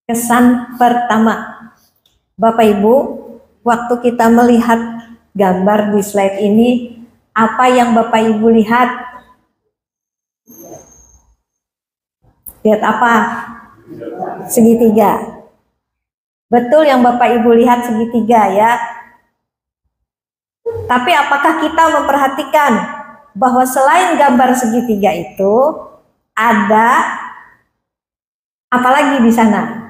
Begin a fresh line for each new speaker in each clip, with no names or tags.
Kesan pertama, Bapak Ibu, waktu kita melihat gambar di slide ini, apa yang Bapak Ibu lihat? Lihat apa? Segitiga. Betul yang Bapak Ibu lihat segitiga ya. Tapi apakah kita memperhatikan bahwa selain gambar segitiga itu ada apa lagi di sana?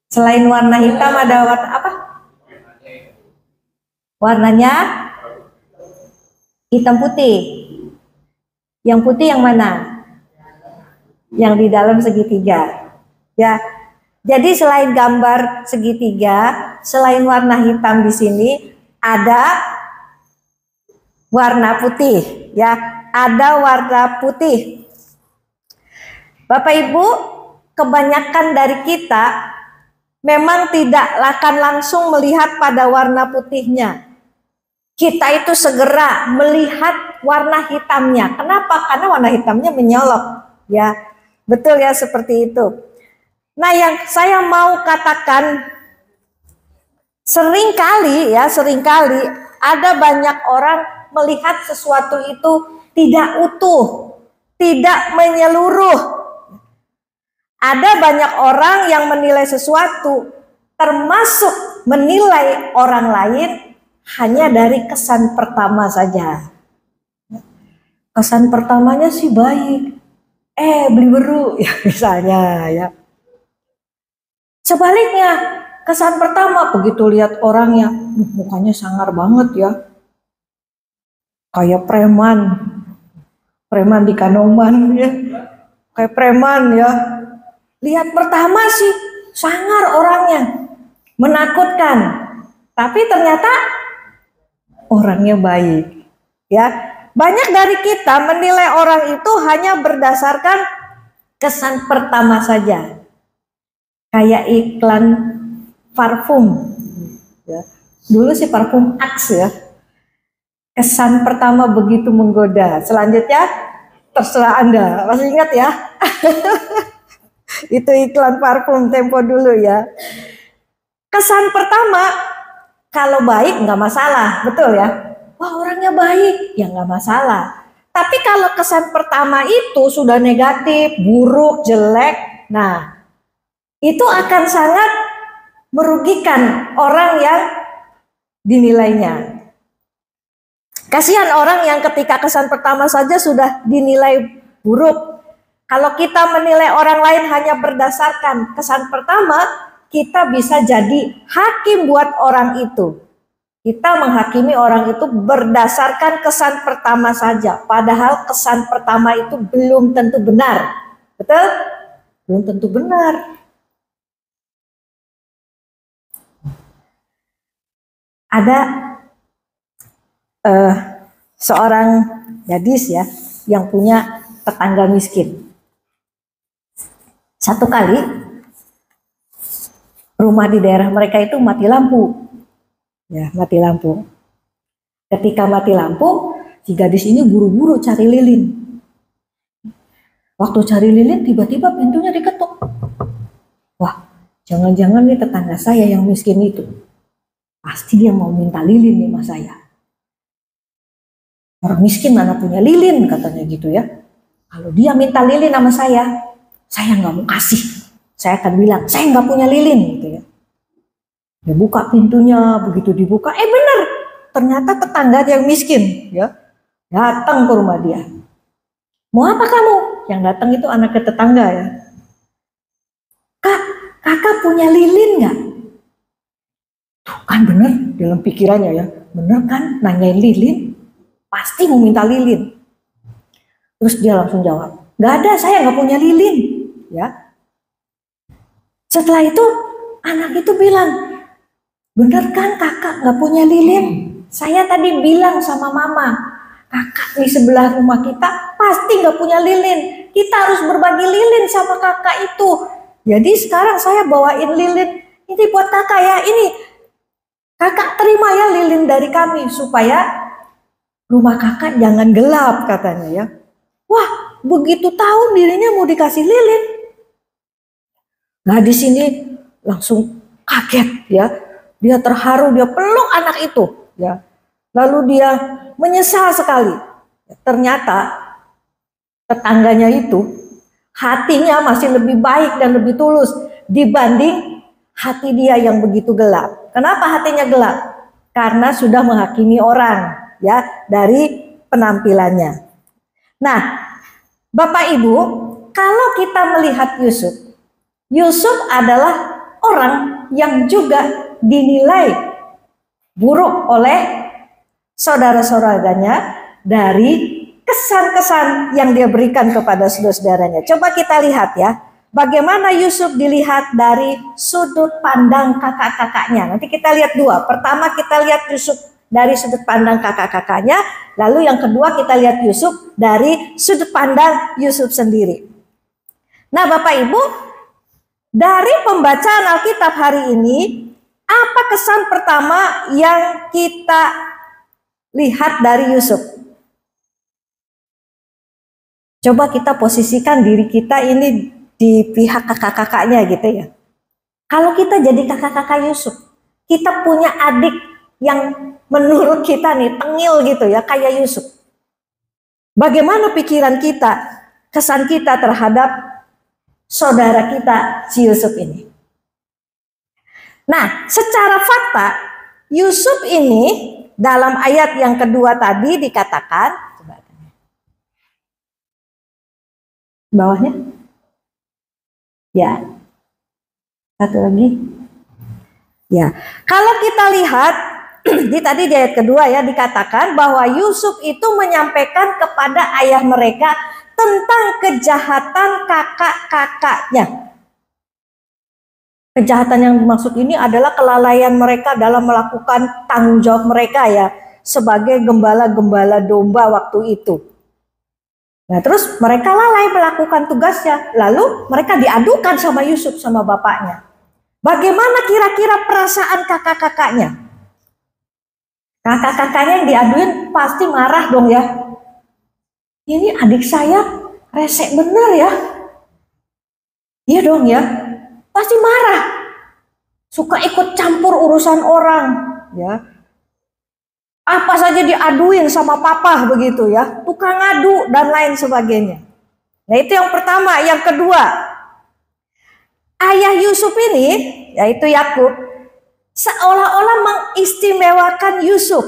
Selain warna hitam ada warna apa? Warnanya hitam putih. Yang putih yang mana? Yang di dalam segitiga. Ya. Jadi selain gambar segitiga, selain warna hitam di sini ada warna putih, ya. Ada warna putih. Bapak Ibu, kebanyakan dari kita memang tidak akan langsung melihat pada warna putihnya. Kita itu segera melihat warna hitamnya. Kenapa? Karena warna hitamnya menyolok, ya. Betul ya, seperti itu. Nah, yang saya mau katakan, seringkali ada banyak orang melihat sesuatu itu tidak utuh, tidak menyeluruh. Ada banyak orang yang menilai sesuatu, termasuk menilai orang lain hanya dari kesan pertama saja. Kesan pertamanya sih baik, beli baru ya misalnya ya. Sebaliknya, kesan pertama begitu lihat orangnya, mukanya sangar banget ya. Kayak preman di Kanoman ya. Kayak preman ya. Lihat pertama sih sangar orangnya, menakutkan. Tapi ternyata orangnya baik. Ya, banyak dari kita menilai orang itu hanya berdasarkan kesan pertama saja. Kayak iklan parfum. Ya. Dulu sih parfum Axe ya. Kesan pertama begitu menggoda. Selanjutnya terserah Anda. Masih ingat ya? Itu iklan parfum tempo dulu ya. Kesan pertama kalau baik nggak masalah, betul ya? Wah, orangnya baik, ya nggak masalah. Tapi kalau kesan pertama itu sudah negatif, buruk, jelek, nah itu akan sangat merugikan orang yang dinilainya. Kasihan orang yang ketika kesan pertama saja sudah dinilai buruk. Kalau kita menilai orang lain hanya berdasarkan kesan pertama, kita bisa jadi hakim buat orang itu. Kita menghakimi orang itu berdasarkan kesan pertama saja. Padahal kesan pertama itu belum tentu benar. Betul? Belum tentu benar. Ada seorang gadis ya yang punya tetangga miskin. Satu kali rumah di daerah mereka itu mati lampu. Ya, mati lampu. Ketika mati lampu, si gadis ini buru-buru cari lilin. Waktu cari lilin, tiba-tiba pintunya diketuk. Wah, jangan-jangan nih tetangga saya yang miskin itu. Pasti dia mau minta lilin nih sama saya. Orang miskin mana punya lilin, katanya gitu ya. Kalau dia minta lilin sama saya nggak mau kasih. Saya akan bilang, saya nggak punya lilin, gitu ya. Dia buka pintunya, begitu dibuka, bener, ternyata tetangga yang miskin, ya, datang ke rumah dia. Mau apa kamu? Yang datang itu anak ke tetangga ya. Kak, kakak punya lilin nggak? Tuh kan bener, dalam pikirannya ya, bener kan, nanyain lilin, pasti mau minta lilin. Terus dia langsung jawab, nggak ada, saya nggak punya lilin, ya. Setelah itu anak itu bilang, bener kan kakak nggak punya lilin? Saya tadi bilang sama mama, kakak di sebelah rumah kita pasti nggak punya lilin. Kita harus berbagi lilin sama kakak itu. Jadi sekarang saya bawain lilin ini buat kakak ya. Ini kakak terima ya lilin dari kami supaya rumah kakak jangan gelap, katanya ya. Wah, begitu tahu dirinya mau dikasih lilin, Gadis ini langsung kaget ya. Dia terharu, dia peluk anak itu ya. Lalu dia menyesal sekali. Ternyata tetangganya itu hatinya masih lebih baik dan lebih tulus dibanding hati dia yang begitu gelap. Kenapa hatinya gelap? Karena sudah menghakimi orang ya dari penampilannya. Nah, Bapak Ibu, kalau kita melihat Yusuf, Yusuf adalah orang yang juga dinilai buruk oleh saudara-saudaranya dari kesan-kesan yang dia berikan kepada saudara-saudaranya. Coba kita lihat ya, bagaimana Yusuf dilihat dari sudut pandang kakak-kakaknya. Nanti kita lihat dua. Pertama kita lihat Yusuf dari sudut pandang kakak-kakaknya, lalu yang kedua kita lihat Yusuf dari sudut pandang Yusuf sendiri. Nah, Bapak Ibu, dari pembacaan Alkitab hari ini, apa kesan pertama yang kita lihat dari Yusuf? Coba kita posisikan diri kita ini di pihak kakak-kakaknya gitu ya. Kalau kita jadi kakak-kakak Yusuf, kita punya adik yang menurut kita nih tengil gitu ya, kayak Yusuf. Bagaimana pikiran kita, kesan kita terhadap saudara kita si Yusuf ini? Nah, secara fakta Yusuf ini dalam ayat yang kedua tadi dikatakan, coba bawahnya, ya, satu lagi, ya. Kalau kita lihat tadi di ayat kedua ya dikatakan bahwa Yusuf itu menyampaikan kepada ayah mereka tentang kejahatan kakak-kakaknya. Kejahatan yang dimaksud ini adalah kelalaian mereka dalam melakukan tanggung jawab mereka ya sebagai gembala-gembala domba waktu itu. Nah, terus mereka lalai melakukan tugasnya, lalu mereka diadukan sama Yusuf sama bapaknya. Bagaimana kira-kira perasaan kakak-kakaknya? Kakak-kakaknya yang diaduin pasti marah dong ya. Ini adik saya resek bener ya. Iya dong ya. Pasti marah. Suka ikut campur urusan orang ya. Apa saja diaduin sama papa begitu ya. Tukang ngadu dan lain sebagainya. Nah, itu yang pertama. Yang kedua, ayah Yusuf ini yaitu Yakub seolah-olah mengistimewakan Yusuf,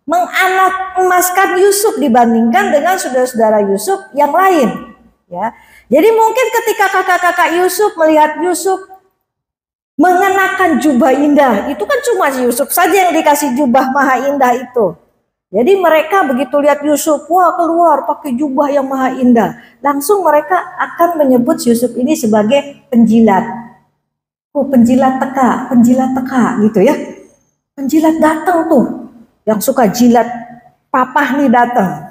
menganak emaskan Yusuf dibandingkan dengan saudara-saudara Yusuf yang lain ya. Jadi mungkin ketika kakak-kakak Yusuf melihat Yusuf mengenakan jubah indah, itu kan cuma Yusuf saja yang dikasih jubah maha indah itu. Jadi mereka begitu lihat Yusuf, wah keluar pakai jubah yang maha indah, langsung mereka akan menyebut Yusuf ini sebagai penjilat. Oh, penjilat teka gitu ya. Penjilat datang tuh, yang suka jilat papa nih datang.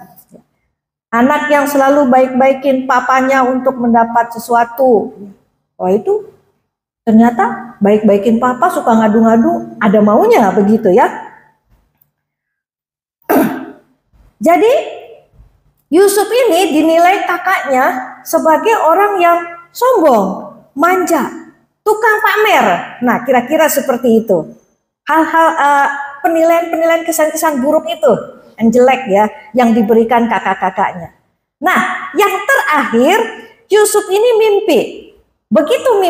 Anak yang selalu baik-baikin papanya untuk mendapat sesuatu. Oh, itu ternyata baik-baikin papa, suka ngadu-ngadu, ada maunya begitu ya. Jadi Yusuf ini dinilai kakaknya sebagai orang yang sombong, manja, tukang pamer. Nah, kira-kira seperti itu. Hal-hal penilaian-penilaian kesan-kesan buruk itu yang jelek ya, yang diberikan kakak-kakaknya. Nah, yang terakhir Yusuf ini mimpi. Begitu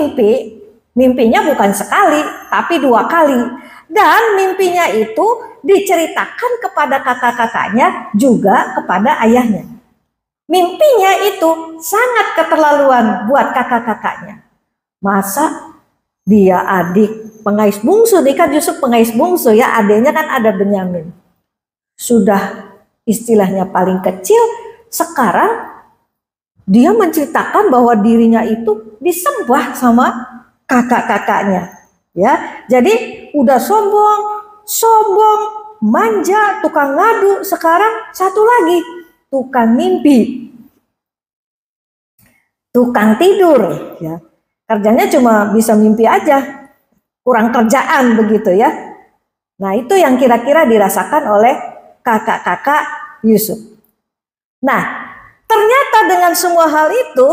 mimpinya bukan sekali, tapi 2 kali. Dan mimpinya itu diceritakan kepada kakak-kakaknya juga kepada ayahnya. Mimpinya itu sangat keterlaluan buat kakak-kakaknya. Masa dia adik pengais bungsu, dia kan Yusuf pengais bungsu ya, adiknya kan ada Benyamin. Sudah istilahnya paling kecil, sekarang dia menceritakan bahwa dirinya itu disembah sama kakak-kakaknya. Ya, jadi udah sombong, manja, tukang ngadu, sekarang satu lagi, tukang mimpi, tukang tidur ya. Kerjanya cuma bisa mimpi aja, kurang kerjaan begitu ya. Nah, itu yang kira-kira dirasakan oleh kakak-kakak Yusuf. Nah, ternyata dengan semua hal itu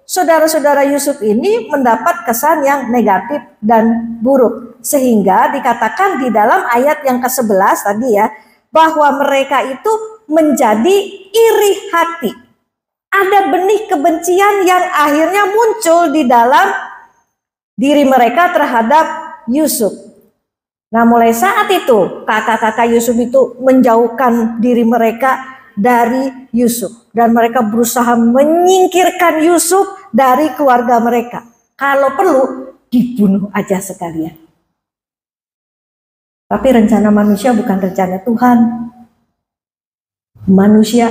saudara-saudara Yusuf ini mendapat kesan yang negatif dan buruk. Sehingga dikatakan di dalam ayat yang ke-11 tadi ya, bahwa mereka itu menjadi iri hati. Ada benih kebencian yang akhirnya muncul di dalam diri mereka terhadap Yusuf. Nah, mulai saat itu kakak-kakak Yusuf itu menjauhkan diri mereka dari Yusuf, dan mereka berusaha menyingkirkan Yusuf dari keluarga mereka. Kalau perlu dibunuh aja sekalian. Tapi rencana manusia bukan rencana Tuhan. Manusia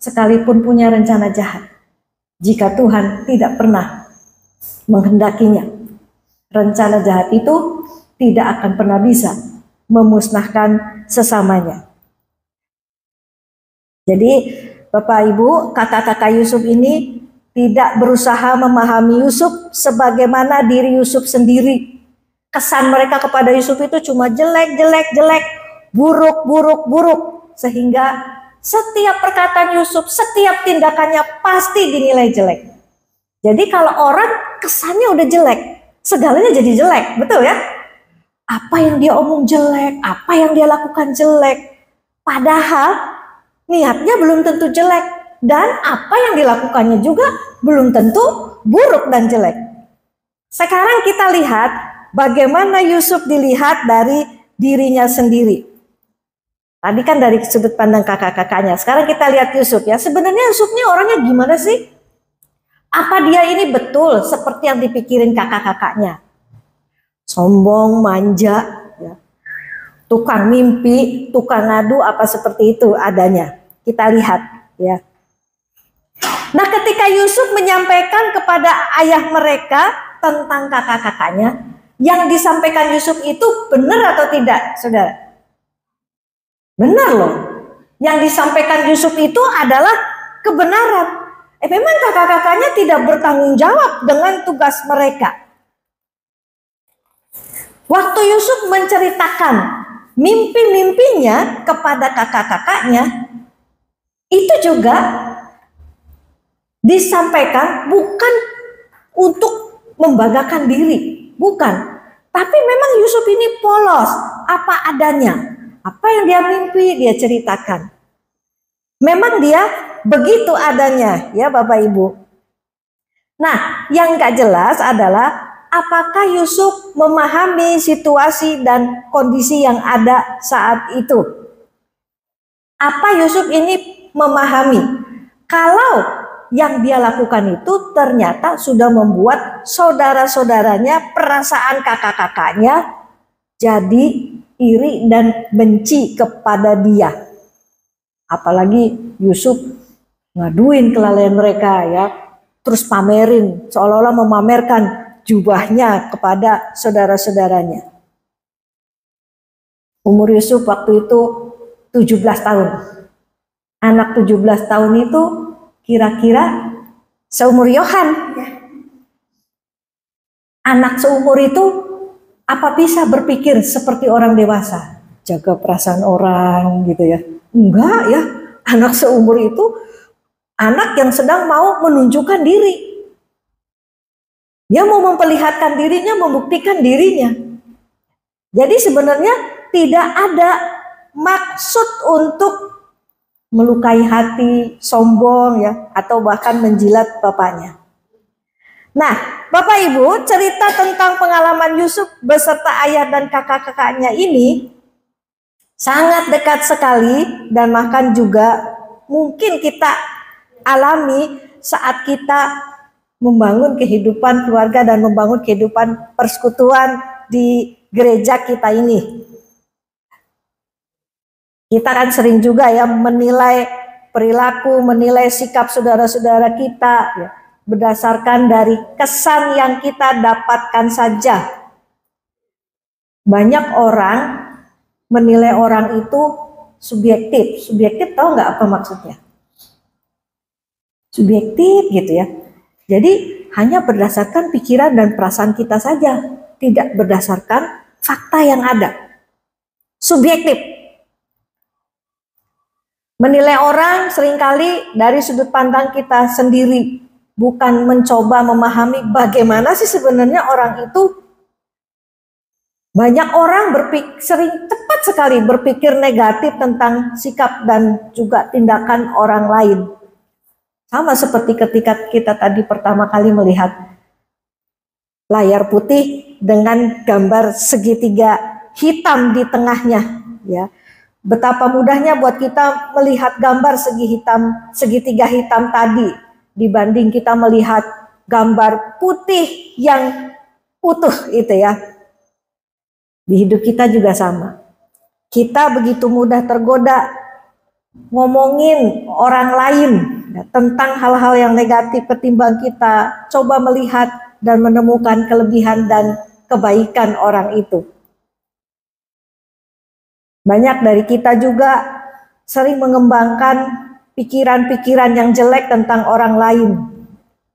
sekalipun punya rencana jahat, jika Tuhan tidak pernah menghendakinya, rencana jahat itu tidak akan pernah bisa memusnahkan sesamanya. Jadi Bapak Ibu, kakak-kakak Yusuf ini tidak berusaha memahami Yusuf sebagaimana diri Yusuf sendiri. Kesan mereka kepada Yusuf itu cuma jelek, buruk. Sehingga setiap perkataan Yusuf, setiap tindakannya pasti dinilai jelek. Jadi kalau orang kesannya udah jelek, segalanya jadi jelek, betul ya? Apa yang dia omong jelek, apa yang dia lakukan jelek. Padahal niatnya belum tentu jelek, dan apa yang dilakukannya juga belum tentu buruk dan jelek. Sekarang kita lihat bagaimana Yusuf dilihat dari dirinya sendiri. Tadi kan dari sudut pandang kakak-kakaknya. Sekarang kita lihat Yusuf ya. Sebenarnya Yusuf ini orangnya gimana sih? Apa dia ini betul seperti yang dipikirin kakak-kakaknya? Sombong, manja, ya. Tukang mimpi, tukang ngadu, apa seperti itu adanya. Kita lihat ya. Nah, ketika Yusuf menyampaikan kepada ayah mereka tentang kakak-kakaknya, yang disampaikan Yusuf itu benar atau tidak, saudara? Benar loh. Yang disampaikan Yusuf itu adalah kebenaran. Memang kakak-kakaknya tidak bertanggung jawab dengan tugas mereka. Waktu Yusuf menceritakan mimpi-mimpinya kepada kakak-kakaknya, itu juga disampaikan bukan untuk membanggakan diri, bukan. Tapi memang Yusuf ini polos, apa adanya. Apa yang dia mimpi, dia ceritakan. Memang dia begitu adanya, ya Bapak Ibu. Nah, yang gak jelas adalah apakah Yusuf memahami situasi dan kondisi yang ada saat itu. Apa Yusuf ini memahami kalau yang dia lakukan itu ternyata sudah membuat saudara-saudaranya, perasaan kakak-kakaknya jadi iri dan benci kepada dia. Apalagi Yusuf ngaduin kelalaian mereka ya, terus pamerin, seolah-olah memamerkan jubahnya kepada saudara-saudaranya. Umur Yusuf waktu itu 17 tahun. Anak 17 tahun itu kira-kira seumur Yohan. Anak seumur itu apa bisa berpikir seperti orang dewasa? Jaga perasaan orang gitu ya. Enggak ya, anak seumur itu anak yang sedang mau menunjukkan diri. Dia mau memperlihatkan dirinya, membuktikan dirinya. Jadi sebenarnya tidak ada maksud untuk melukai hati, sombong ya, atau bahkan menjilat bapaknya. Nah, Bapak Ibu, cerita tentang pengalaman Yusuf beserta ayah dan kakak-kakaknya ini sangat dekat sekali, dan bahkan juga mungkin kita alami saat kita membangun kehidupan keluarga dan membangun kehidupan persekutuan di gereja kita ini. Kita kan sering juga ya menilai perilaku, menilai sikap saudara-saudara kita ya, berdasarkan dari kesan yang kita dapatkan saja. Banyak orang menilai orang itu subjektif. Subjektif tahu nggak apa maksudnya? Subjektif gitu ya. Jadi hanya berdasarkan pikiran dan perasaan kita saja, tidak berdasarkan fakta yang ada. Subjektif. Menilai orang seringkali dari sudut pandang kita sendiri, bukan mencoba memahami bagaimana sih sebenarnya orang itu. Banyak orang sering cepat sekali berpikir negatif tentang sikap dan juga tindakan orang lain. Sama seperti ketika kita tadi pertama kali melihat layar putih dengan gambar segitiga hitam di tengahnya, ya. Betapa mudahnya buat kita melihat gambar segitiga hitam tadi dibanding kita melihat gambar putih yang utuh itu ya. Di hidup kita juga sama. Kita begitu mudah tergoda ngomongin orang lain ya, tentang hal-hal yang negatif ketimbang kita coba melihat dan menemukan kelebihan dan kebaikan orang itu. Banyak dari kita juga sering mengembangkan pikiran-pikiran yang jelek tentang orang lain.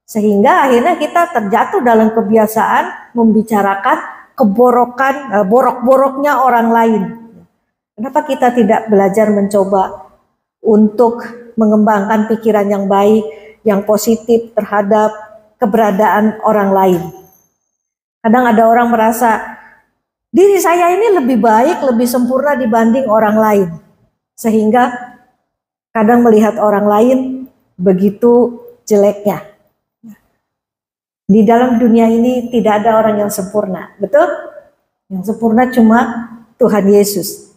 Sehingga akhirnya kita terjatuh dalam kebiasaan membicarakan keborokan, borok-boroknya orang lain. Kenapa kita tidak belajar mencoba untuk mengembangkan pikiran yang baik, yang positif terhadap keberadaan orang lain? Kadang ada orang merasa diri saya ini lebih baik, lebih sempurna dibanding orang lain. Sehingga kadang melihat orang lain begitu jeleknya. Di dalam dunia ini tidak ada orang yang sempurna, betul? Yang sempurna cuma Tuhan Yesus.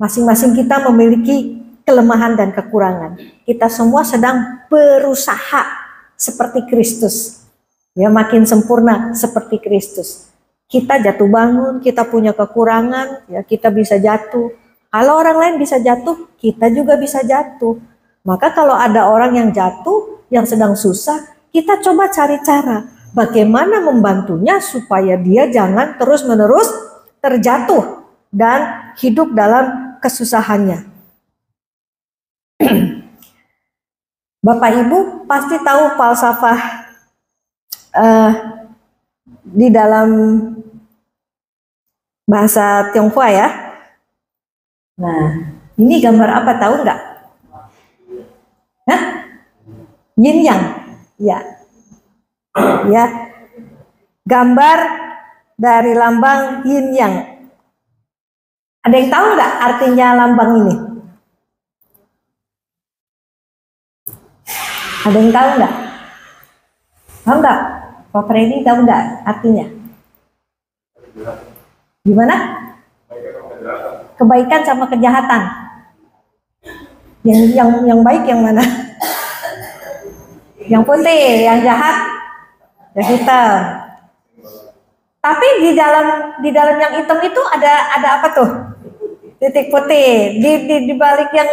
Masing-masing kita memiliki kelemahan dan kekurangan. Kita semua sedang berusaha seperti Kristus. Ya, makin sempurna seperti Kristus. Kita jatuh bangun, kita punya kekurangan, ya kita bisa jatuh. Kalau orang lain bisa jatuh, kita juga bisa jatuh. Maka kalau ada orang yang jatuh, yang sedang susah, kita coba cari cara bagaimana membantunya supaya dia jangan terus-menerus terjatuh dan hidup dalam kesusahannya. Bapak Ibu pasti tahu falsafah di dalam bahasa Tionghoa ya. Nah, ini gambar apa tahu nggak? Hah? Yin Yang. Ya. Ya, gambar dari lambang yin yang. Ada yang tahu nggak artinya lambang ini? Ada yang tahu nggak? Tahu nggak? Pak Freddy tahu nggak artinya? Gimana? Kebaikan sama kejahatan. Yang baik yang mana? Yang putih, yang jahat yang hitam. Tapi di dalam yang hitam itu ada apa tuh? Titik putih. Di balik yang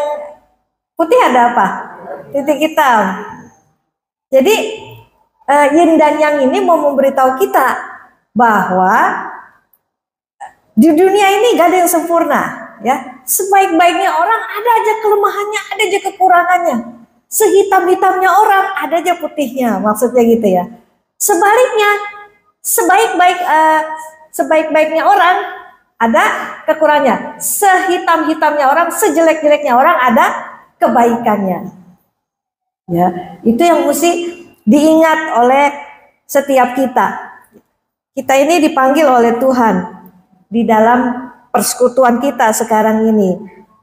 putih ada apa? Titik hitam. Jadi yin dan yang ini mau memberitahu kita bahwa di dunia ini gak ada yang sempurna, ya. Sebaik-baiknya orang ada aja kelemahannya, ada aja kekurangannya. Sehitam-hitamnya orang ada aja putihnya, maksudnya gitu ya. Sebaliknya, sebaik-baiknya orang ada kekurangannya. Sehitam-hitamnya orang, sejelek-jeleknya orang ada kebaikannya. Ya, itu yang mesti diingat oleh setiap kita. Kita ini dipanggil oleh Tuhan di dalam persekutuan kita sekarang ini.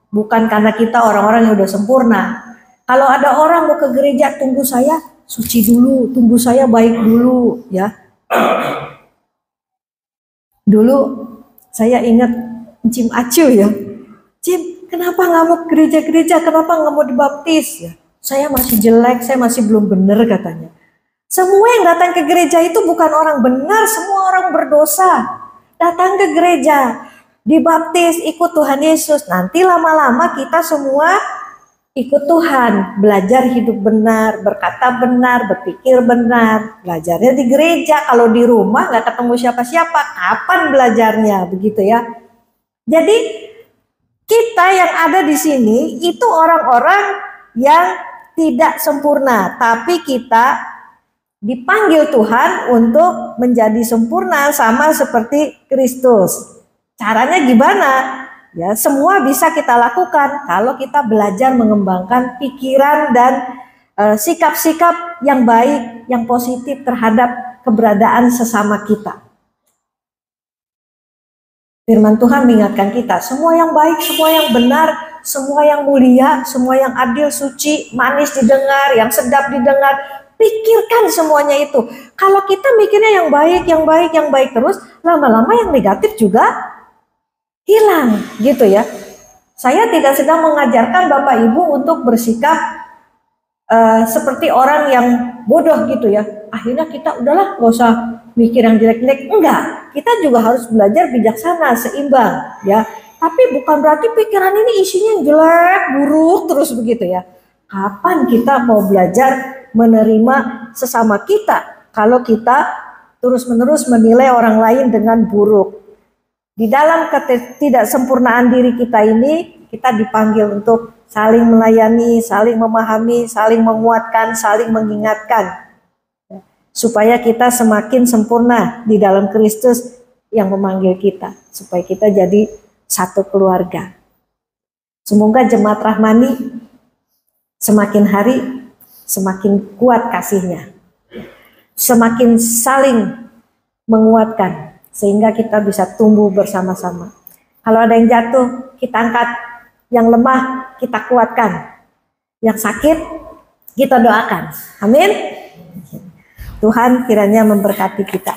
Bukan karena kita orang-orang yang udah sempurna. Kalau ada orang mau ke gereja, tunggu saya suci dulu, tunggu saya baik dulu, ya. Dulu saya ingat Cim Acu ya. Cim, kenapa nggak mau gereja-gereja? Kenapa nggak mau dibaptis? Ya, saya masih jelek, saya masih belum benar katanya. Semua yang datang ke gereja itu bukan orang benar, semua orang berdosa. Datang ke gereja, dibaptis, ikut Tuhan Yesus. Nanti lama-lama kita semua ikut Tuhan, belajar hidup benar, berkata benar, berpikir benar. Belajarnya di gereja, kalau di rumah nggak ketemu siapa-siapa, kapan belajarnya, begitu ya. Jadi kita yang ada di sini itu orang-orang yang tidak sempurna, tapi kita dipanggil Tuhan untuk menjadi sempurna sama seperti Kristus. Caranya gimana? Ya, semua bisa kita lakukan kalau kita belajar mengembangkan pikiran dan sikap-sikap yang baik, yang positif terhadap keberadaan sesama kita. Firman Tuhan mengingatkan kita, semua yang baik, semua yang benar, semua yang mulia, semua yang adil, suci, manis didengar, yang sedap didengar, pikirkan semuanya itu. Kalau kita mikirnya yang baik, yang baik, yang baik terus, lama-lama yang negatif juga hilang, gitu ya. Saya tidak sedang mengajarkan Bapak Ibu untuk bersikap seperti orang yang bodoh gitu ya. Akhirnya kita udahlah nggak usah mikir yang jelek-jelek. Enggak, kita juga harus belajar bijaksana, seimbang ya. Tapi bukan berarti pikiran ini isinya yang jelek, buruk terus begitu ya. Kapan kita mau belajar menerima sesama kita kalau kita terus-menerus menilai orang lain dengan buruk? Di dalam ketidaksempurnaan diri kita ini, kita dipanggil untuk saling melayani, saling memahami, saling menguatkan, saling mengingatkan. Supaya kita semakin sempurna di dalam Kristus yang memanggil kita. Supaya kita jadi satu keluarga. Semoga jemaat Rahmani semakin hari semakin kuat kasihnya. Semakin saling menguatkan. Sehingga kita bisa tumbuh bersama-sama. Kalau ada yang jatuh, kita angkat. Yang lemah, kita kuatkan. Yang sakit, kita doakan. Amin. Tuhan kiranya memberkati kita.